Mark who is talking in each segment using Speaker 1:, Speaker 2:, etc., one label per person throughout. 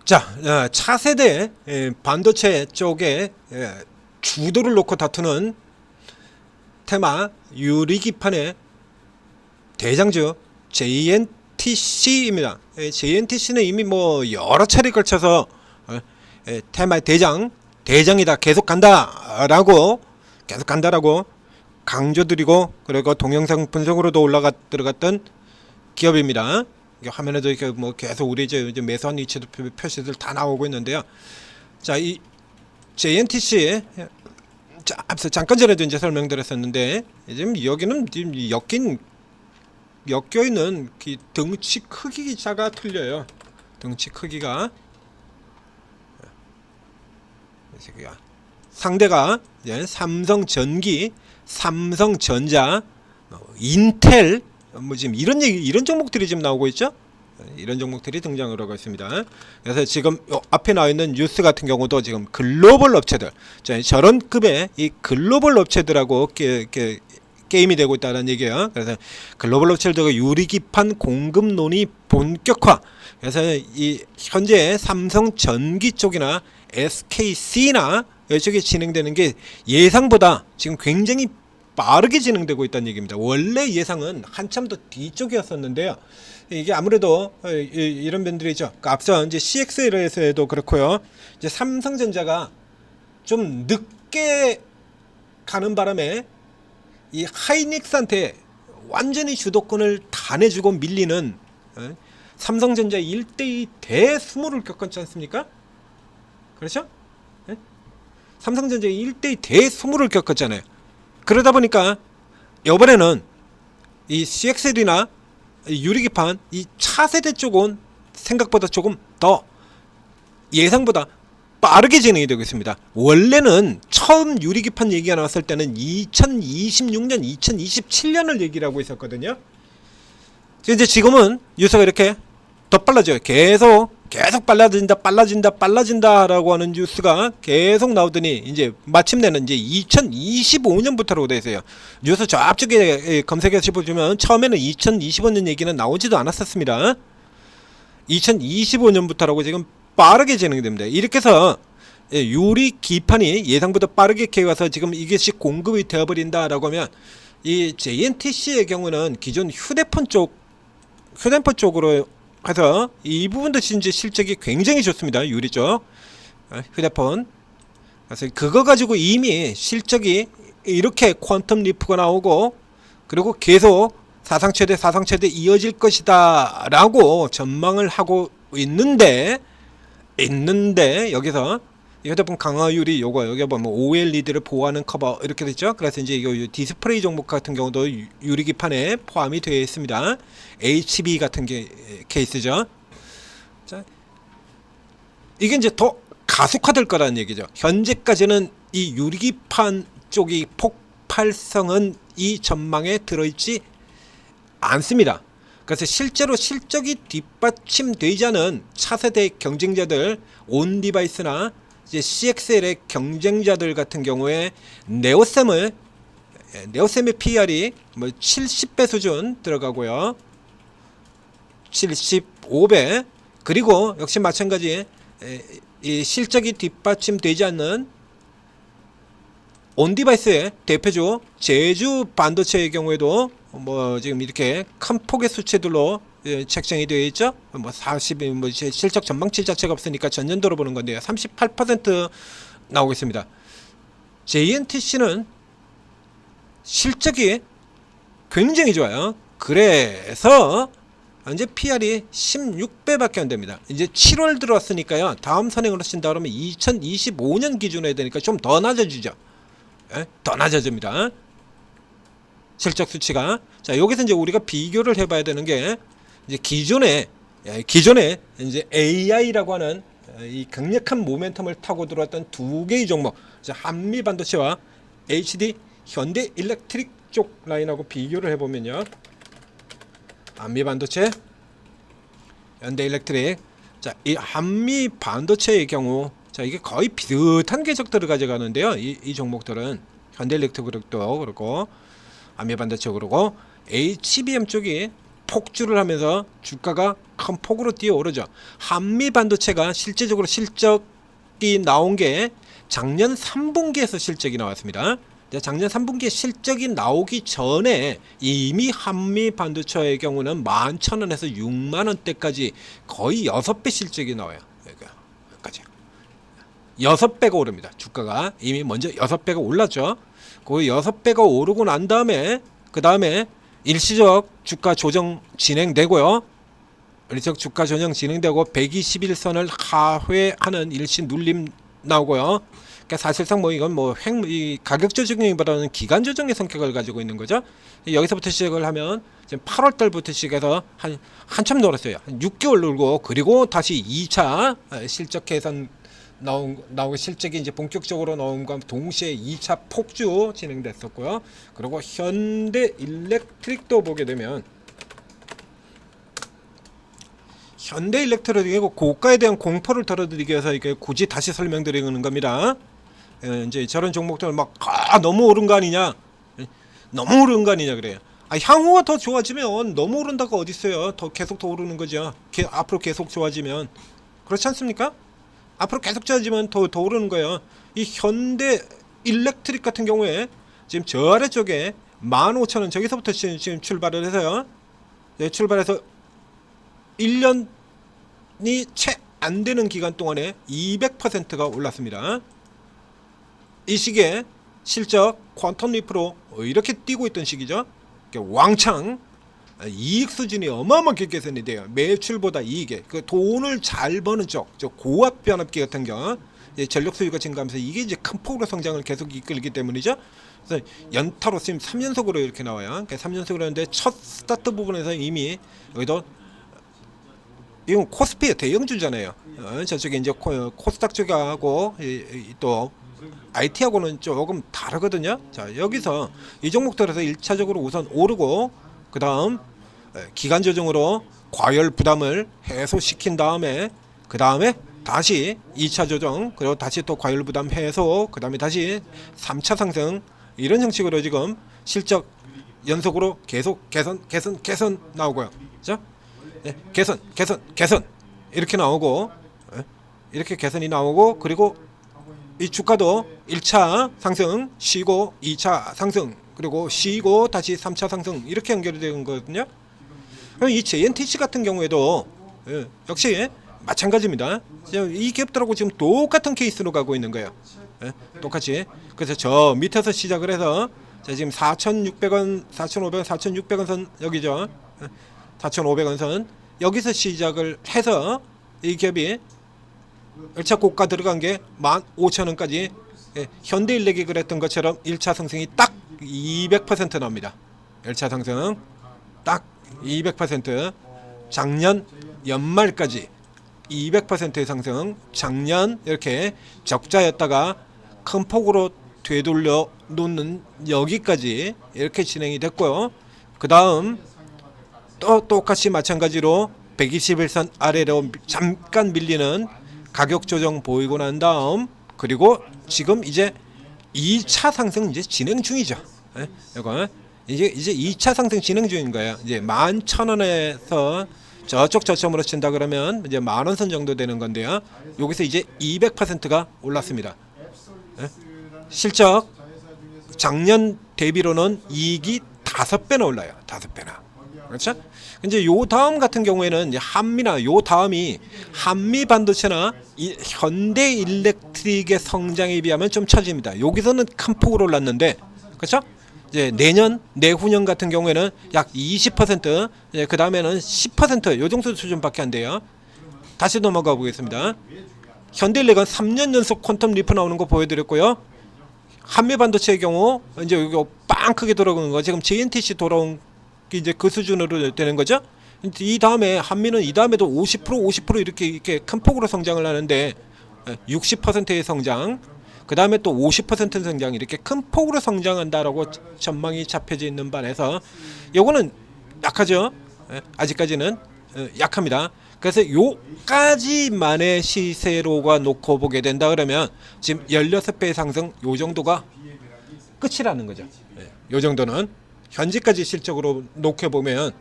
Speaker 1: 자, 차세대 반도체 쪽에 주도를 놓고 다투는 테마 유리기판의 대장주 JNTC입니다. JNTC는 이미 뭐 여러 차례 걸쳐서 테마의 대장이다, 계속 간다라고 강조드리고, 그리고 동영상 분석으로도 들어갔던 기업입니다. 화면에도 이렇게 뭐 계속 우리 이제 매수한 위치도 표시들 다 나오고 있는데요. 자, 이 JNTC 앞서 잠깐 전에도 이제 설명드렸었는데, 지금 여기는 지금 엮여 있는 덩치 크기가 틀려요. 덩치 크기가 상대가 삼성전기, 삼성전자, 인텔, 뭐 지금 이런 종목들이 지금 나오고 있죠. 이런 종목들이 등장을 하고 있습니다. 그래서 지금 앞에 나와 있는 뉴스 같은 경우도 지금 글로벌 업체들, 저런 급의 이 글로벌 업체들하고 게임이 되고 있다는 얘기예요. 그래서 글로벌 업체들과 유리기판 공급론이 본격화. 그래서 이 현재 삼성전기 쪽이나 SKC나 이쪽에 진행되는 게 예상보다 지금 굉장히 빠르게 진행되고 있다는 얘기입니다. 원래 예상은 한참 더 뒤쪽이었었는데요. 이게 아무래도 이런 면들이 있죠. 앞서 이제 CXL에서도 그렇고요. 이제 삼성전자가 좀 늦게 가는 바람에 이 하이닉스한테 완전히 주도권을 다 내주고 밀리는 삼성전자 1대2 대수모를 겪었지 않습니까? 그렇죠? 삼성전자 1대2 대수모를 겪었잖아요. 그러다 보니까 이번에는 이 CXL이나 유리기판 이 차세대 쪽은 생각보다 조금 더 예상보다 빠르게 진행이 되고 있습니다. 원래는 처음 유리기판 얘기가 나왔을 때는 2026년, 2027년을 얘기를 하고 있었거든요. 이제 지금은 뉴스가 이렇게 더 빨라져요. 계속 빨라진다라고 하는 뉴스가 계속 나오더니 이제 마침내는 이제 2025년부터라고 되어 있어요. 뉴스 저 앞쪽에 검색해서 보시면 처음에는 2025년 얘기는 나오지도 않았었습니다. 2025년부터라고 지금 빠르게 진행됩니다. 이렇게 해서 유리 기판이 예상보다 빠르게 개와서 지금 이것이 공급이 되어버린다라고 하면, 이 JNTC의 경우는 기존 휴대폰 쪽으로 해서 이 부분도 진짜 실적이 굉장히 좋습니다. 유리 쪽 휴대폰. 그래서 그거 가지고 이미 실적이 이렇게 퀀텀 리프가 나오고, 그리고 계속 사상 최대 이어질 것이다 라고 전망을 하고 있는데 여기서 휴대폰 강화율이 여기 보면 OLED를 보호하는 커버 이렇게 됐죠. 그래서 이제 이거 디스플레이 종목 같은 경우도 유리기판에 포함이 되어 있습니다. HB 같은 게 케이스죠. 자, 이게 이제 더 가속화될 거라는 얘기죠. 현재까지는 이 유리기판 쪽이 폭발성은 이 전망에 들어있지 않습니다. 그래서 실제로 실적이 뒷받침되지 않은 차세대 경쟁자들, 온디바이스나 이제 CXL의 경쟁자들 같은 경우에 네오셈의 PR이 뭐 70배 수준 들어가고요. 75배. 그리고 역시 마찬가지 이 실적이 뒷받침되지 않는 온디바이스의 대표주 제주 반도체의 경우에도 뭐 지금 이렇게 큰 폭의 수치들로 책정이 되어 있죠. 뭐 40이 뭐 실적 전망치 자체가 없으니까 전년도로 보는 건데요. 38% 나오고 있습니다. JNTC는 실적이 굉장히 좋아요. 그래서 이제 PR이 16배밖에 안 됩니다. 이제 7월 들어왔으니까요. 다음 선행으로 친다 그러면 2025년 기준으로 해야 되니까 좀 더 낮아지죠. 더 낮아집니다. 실적 수치가. 자, 여기서 이제 우리가 비교를 해봐야 되는 게, 이제 기존에 이제 AI라고 하는 이 강력한 모멘텀을 타고 들어왔던 두 개의 종목, 한미 반도체와 HD 현대 일렉트릭 쪽 라인하고 비교를 해보면요. 한미 반도체, 현대 일렉트릭. 자, 이 한미 반도체의 경우, 자, 이게 거의 비슷한 궤적들을 가져가는데요. 이 종목들은 현대 일렉트릭도 그렇고, 한미 반도체 그렇고, HBM 쪽이 폭주를 하면서 주가가 큰 폭으로 뛰어오르죠. 한미 반도체가 실제적으로 실적이 나온 게 작년 3분기에서 실적이 나왔습니다. 작년 3분기에 실적이 나오기 전에 이미 한미 반도체의 경우는 11,000원에서 6만원대까지 거의 6배 실적이 나와요. 여기까지 6배가 오릅니다. 주가가 이미 먼저 6배가 올랐죠. 그 6배가 오르고 난 다음에 그 다음에 일시적 주가 조정 진행되고요. 일시적 주가 조정 진행되고 121선을 하회하는 일시 눌림 나오고요. 그러니까 사실상 뭐 이건 이 가격 조정이보다는 기간 조정의 성격을 가지고 있는 거죠. 여기서부터 시작을 하면 지금 8월 달부터 시작해서 한참 놀았어요. 한 6개월 놀고 그리고 다시 2차 실적 개선 나오고 실적이 이제 본격적으로 나온과 동시에 2차 폭주 진행됐었고요. 그리고 현대 일렉트릭도 보게 되면 현대 일렉트릭이고 고가에 대한 공포를 덜어드리기 위해서 이게 굳이 다시 설명드리는 겁니다. 이제 저런 종목들 막 너무 오른 거 아니냐, 너무 오른 거 아니냐 그래요. 향후가 더 좋아지면 너무 오른다고 어디 있어요? 계속 더 오르는 거죠. 앞으로 계속 좋아지면 그렇지 않습니까? 앞으로 계속 좋아지면 더 오르는 거예요. 이 현대 일렉트릭 같은 경우에 지금 저 아래쪽에 15,000원 저기서부터 지금 출발을 해서요. 출발해서 1년이 채 안 되는 기간 동안에 200%가 올랐습니다. 이 시기에 실적 퀀텀 리프로 이렇게 뛰고 있던 시기죠. 왕창 이익 수준이 어마어마하게 개선이 돼요. 매출보다 이익에 그 돈을 잘 버는 쪽, 저 고압 변압기 같은 경우 전력 소유가 증가하면서 이게 이제 큰 폭으로 성장을 계속 이끌기 때문이죠. 그래서 연타로 지금 3연속으로 이렇게 나와요. 그러니까 3연속으로 하는데 첫 스타트 부분에서 이미 여기도 이건 코스피의 대형주잖아요. 저쪽에 이제 코스닥 쪽하고 또 IT하고는 조금 다르거든요. 자, 여기서 이 종목들에서 1차적으로 우선 오르고 그 다음 기간 조정으로 과열 부담을 해소시킨 다음에 그 다음에 다시 2차 조정 그리고 다시 또 과열 부담 해소 그 다음에 다시 3차 상승 이런 형식으로 지금 실적 연속으로 계속 개선 나오고요. 그죠? 개선 이렇게 나오고 이렇게 개선이 나오고 그리고 이 주가도 1차 상승 쉬고 2차 상승 그리고 쉬고 다시 3차 상승 이렇게 연결이 되는 거거든요. 이 JNTC 같은 경우에도 역시 마찬가지입니다. 이 기업들하고 지금 똑같은 케이스로 가고 있는 거예요. 똑같이. 그래서 저 밑에서 시작을 해서 지금 4,600원, 4,500원, 4,600원 선 여기죠. 4,500원 선 여기서 시작을 해서 이 기업이 1차 고가 들어간 게 15,000원까지 현대일렉이 그랬던 것처럼 1차 상승이 딱 200% 나옵니다. 1차 상승 딱 200% 작년 연말까지 200%의 상승 작년 이렇게 적자였다가 큰 폭으로 되돌려 놓는 여기까지 이렇게 진행이 됐고요. 그 다음 또 똑같이 마찬가지로 121선 아래로 잠깐 밀리는 가격 조정 보이고 난 다음 그리고 지금 이제 2차 상승 이제 진행 중이죠. 이거 이제 2차 상승 진행 중인 거예요. 이제 11,000원에서 저쪽 저점으로 친다 그러면 이제 10,000원 선 정도 되는 건데요. 여기서 이제 200%가 올랐습니다. 실적 작년 대비로는 이익이 5배나 올라요. 5배나. 그렇죠? 이제 요 다음 같은 경우에는 이제 한미나 요 다음이 한미 반도체나 현대 일렉트릭의 성장에 비하면 좀 처집니다. 여기서는 큰 폭으로 올랐는데, 그렇죠? 이제 내년, 내후년 같은 경우에는 약 20%, 그 다음에는 10%요 정도 수준밖에 안 돼요. 다시 넘어가 보겠습니다. 현대 일렉은 3년 연속 퀀텀 리프 나오는 거 보여드렸고요. 한미 반도체의 경우 이제 여기 빵 크게 돌아오는 거 지금 JNTC 돌아온 이제 그 수준으로 되는 거죠. 이 다음에 한미는 이 다음에도 50% 이렇게 큰 폭으로 성장을 하는데 60%의 성장, 그 다음에 또 50% 성장 이렇게 큰 폭으로 성장한다라고 전망이 잡혀져 있는 반에서 요거는 약하죠. 아직까지는 약합니다. 그래서 요까지만의 시세로가 놓고 보게 된다 그러면 지금 16배의 상승 요 정도가 끝이라는 거죠. 요 정도는 현재까지 실적으로 놓게 보면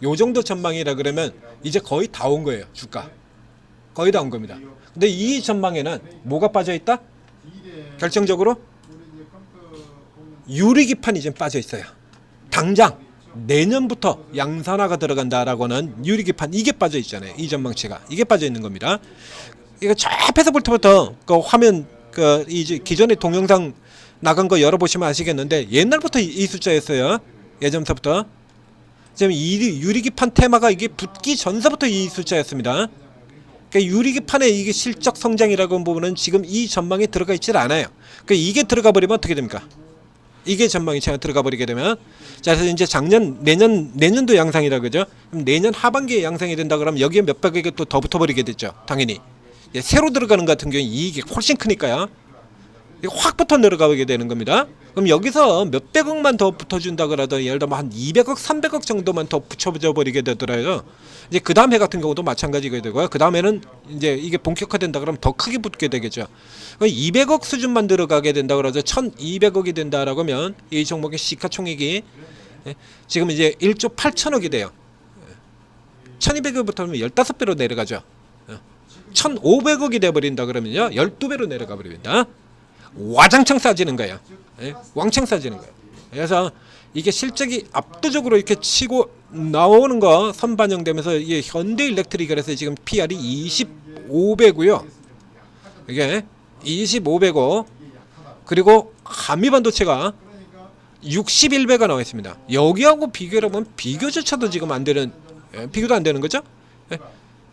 Speaker 1: 요 정도 전망이라 그러면 이제 거의 다 온 거예요. 주가 거의 다 온 겁니다. 근데 이 전망에는 뭐가 빠져 있다? 결정적으로 유리기판이 좀 빠져 있어요. 당장 내년부터 양산화가 들어간다라고는 유리기판 이게 빠져 있잖아요. 이 전망치가 이게 빠져 있는 겁니다. 이거 저 앞에서 볼 때부터 그 화면 그 이제 기존의 동영상 나간 거 열어보시면 아시겠는데 옛날부터 이 숫자였어요. 예전부터 지금 이 유리기판 테마가 이게 붙기 전서부터 이 숫자였습니다. 그러니까 유리기판의 이게 실적 성장이라고 보면은 지금 이 전망에 들어가 있질 않아요. 그러니까 이게 들어가 버리면 어떻게 됩니까? 이게 전망이 제가 들어가 버리게 되면 자, 그래서 이제 작년 내년도 양상이라 그죠? 그럼 내년 하반기에 양상이 된다 그러면 여기에 몇백억이 또 더 붙어버리게 됐죠. 당연히 새로 들어가는 것 같은 경우 이익이 훨씬 크니까요. 확 붙어 내려가게 되는 겁니다. 그럼 여기서 몇백억만 더 붙어준다 그러더 예를 들면 한 200억, 300억 정도만 더 붙여져 버리게 되더라고요. 이제 그 다음 해 같은 경우도 마찬가지가 되고요. 그 다음에는 이제 이게 본격화된다 그러면 더 크게 붙게 되겠죠. 200억 수준만 들어가게 된다 그러죠. 1,200억이 된다라고 하면 이 종목의 시가총액이 지금 이제 1조 8천억이 돼요. 1,200억부터 15배로 내려가죠. 1,500억이 돼버린다 그러면요 12배로 내려가 버립니다. 와장창 싸지는 거예요. 왕창 싸지는 거예요. 그래서 이게 실적이 압도적으로 이렇게 치고 나오는 거 선반영되면서 이게 현대일렉트릭 그래서 지금 PR이 25배고요. 이게 25배고 그리고 한미반도체가 61배가 나와 있습니다. 여기하고 비교를 하면 비교조차도 지금 안 되는 비교도 안 되는 거죠.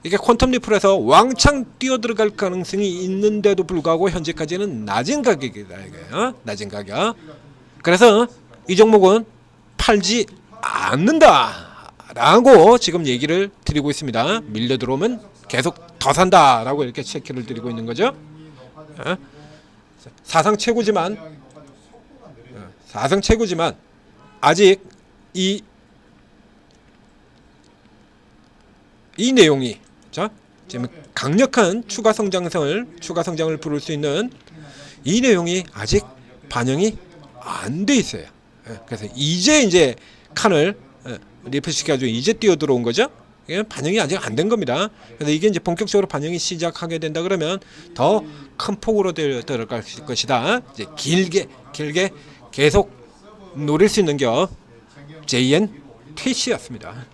Speaker 1: 이게 퀀텀 리플에서 왕창 뛰어들어갈 가능성이 있는데도 불구하고 현재까지는 낮은 가격이다 이거예요. 낮은 가격. 그래서 이 종목은 팔지 않는다라고 지금 얘기를 드리고 있습니다. 밀려 들어오면 계속 더 산다라고 이렇게 체크를 드리고 있는 거죠. 사상 최고지만 아직 이 내용이 자, 지금 강력한 추가 성장을 부를 수 있는 이 내용이 아직 반영이 안 돼 있어요. 그래서 이제 칸을 리프시켜가지고 이제 뛰어 들어온 거죠. 반영이 아직 안 된 겁니다. 그래서 이게 이제 본격적으로 반영이 시작하게 된다 그러면 더 큰 폭으로 들어갈 것이다. 이제 길게 계속 노릴 수 있는 게 JNTC였습니다.